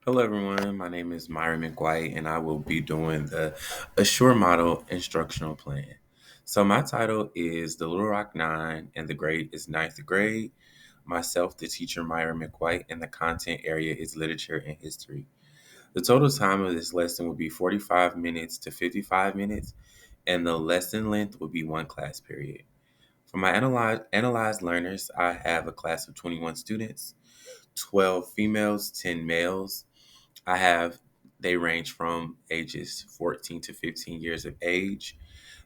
Hello, everyone. My name is Myron McWhite, and I will be doing the Assure Model Instructional Plan. So, my title is The Little Rock Nine, and the grade is ninth grade. Myself, the teacher, Myron McWhite, and the content area is literature and history. The total time of this lesson will be 45 minutes to 55 minutes, and the lesson length will be one class period. For my analyzed learners, I have a class of 21 students, 12 females, 10 males. I have, they range from ages 14 to 15 years of age.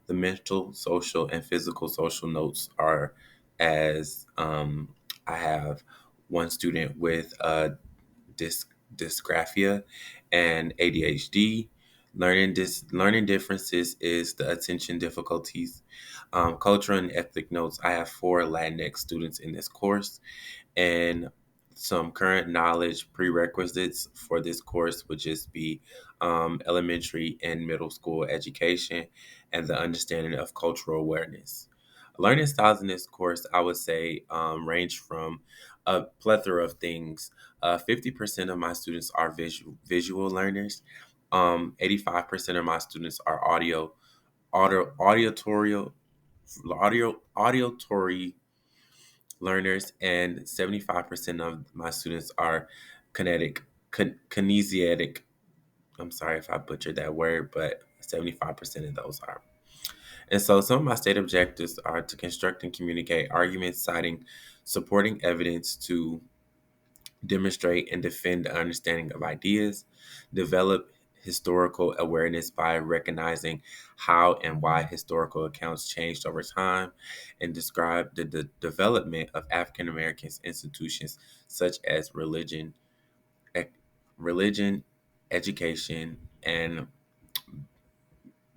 The mental, social, and physical social notes are as I have one student with dysgraphia and ADHD. Learning differences is the attention difficulties. Cultural and ethnic notes. I have four Latinx students in this course, and some current knowledge prerequisites for this course would just be elementary and middle school education and the understanding of cultural awareness. Learning styles in this course, I would say, range from a plethora of things. 50% of my students are visual learners. 85% of my students are auditory auditory learners, and 75% of my students are kinesiatic. I'm sorry if I butchered that word, but 75% of those are. And so some of my state objectives are to construct and communicate arguments, citing supporting evidence to demonstrate and defend the understanding of ideas, develop historical awareness by recognizing how and why historical accounts changed over time, and describe the development of African Americans institutions such as ec- religion, education, and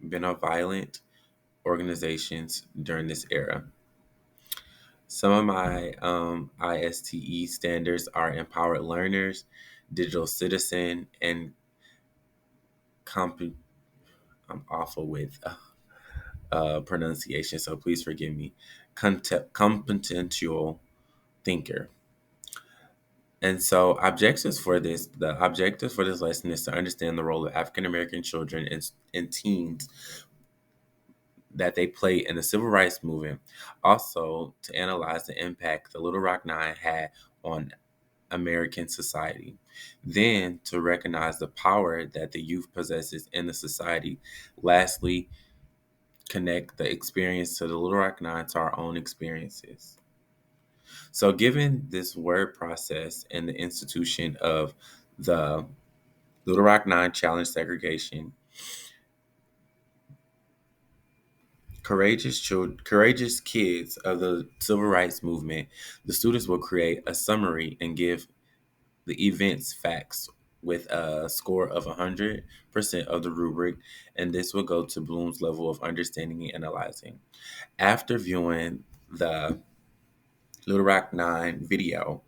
benevolent organizations during this era. Some of my ISTE standards are empowered learners, digital citizen, and comp- I'm awful with pronunciation, so please forgive me. Competential thinker. And so, the objectives for this lesson is to understand the role of African American children and teens that they play in the civil rights movement. Also, to analyze the impact the Little Rock Nine had on American society. Then, to recognize the power that the youth possesses in the society. Lastly, connect the experience to the Little Rock Nine to our own experiences. So, given this word process and the institution of the Little Rock Nine challenge segregation, courageous kids of the civil rights movement, the students will create a summary and give the events facts with a score of 100% of the rubric, and this will go to Bloom's level of understanding and analyzing. After viewing the Little Rock 9 video,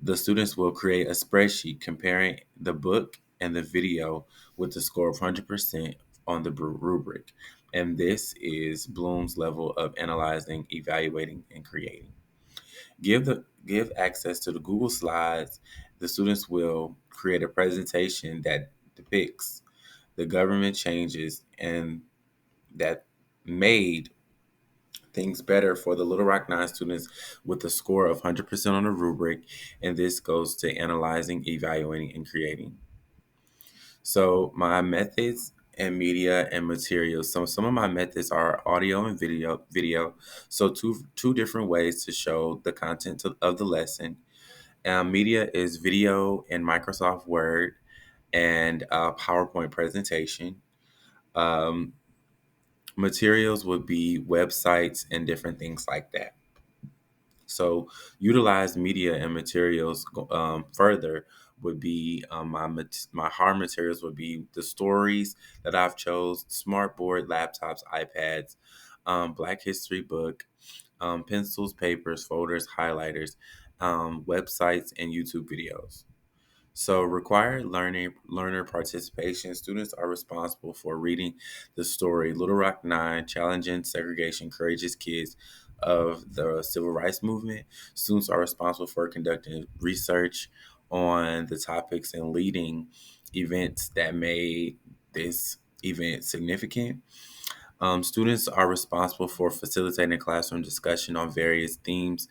the students will create a spreadsheet comparing the book and the video with the score of 100% on the rubric. And this is Bloom's level of analyzing, evaluating, and creating. Give access to the Google Slides. The students will create a presentation that depicts the government changes and that made things better for the Little Rock 9 students with a score of 100% on the rubric. And this goes to analyzing, evaluating, and creating. So my methods and media and materials. So some of my methods are audio and video. So two different ways to show the content of the lesson. Media is video and Microsoft Word and PowerPoint presentation. Um, Materials would be websites and different things like that. So, utilize media and materials further would be my hard materials would be the stories that I've chose, smartboard, laptops, iPads, Black History book, pencils, papers, folders, highlighters, websites, and YouTube videos. So, required learner participation. Students are responsible for reading the story Little Rock Nine, Challenging Segregation, Courageous Kids of the Civil Rights Movement. Students are responsible for conducting research on the topics and leading events that made this event significant. Students are responsible for facilitating classroom discussion on various themes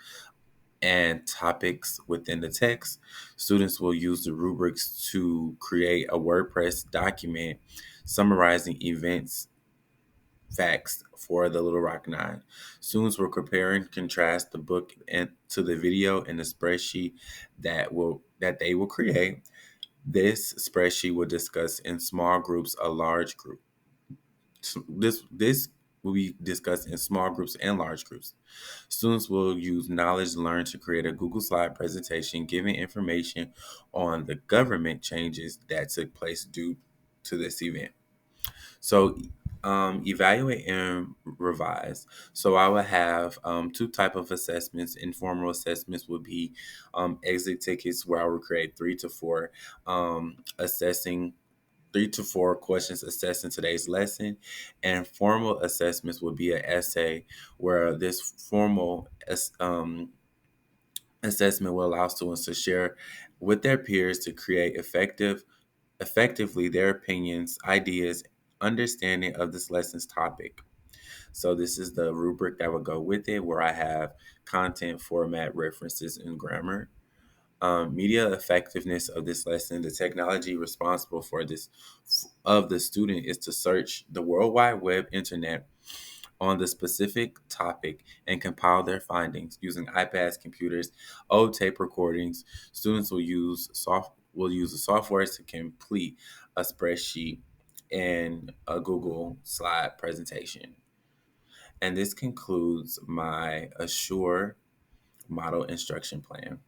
and topics within the text. Students will use the rubrics to create a WordPress document summarizing events facts for the Little Rock Nine. Students will compare and contrast the book and to the video in the spreadsheet that they will create. This spreadsheet will discuss in small groups, a large group. This will be discussed in small groups and large groups. Students will use knowledge learned to create a Google Slide presentation giving information on the government changes that took place due to this event. So, evaluate and revise. So, I will have two type of assessments. Informal assessments would be exit tickets, where I will create assessing 3 to 4 questions assessing today's lesson, and formal assessments would be an essay, where this formal assessment will allow students to share with their peers to create effectively their opinions, ideas, understanding of this lesson's topic. So this is the rubric that would go with it, where I have content, format, references, and grammar. Media effectiveness of this lesson. The technology responsible for this of the student is to search the World Wide Web internet on the specific topic and compile their findings using iPads, computers, old tape recordings. Students will use the software to complete a spreadsheet and a Google slide presentation. And this concludes my Assure model instruction plan.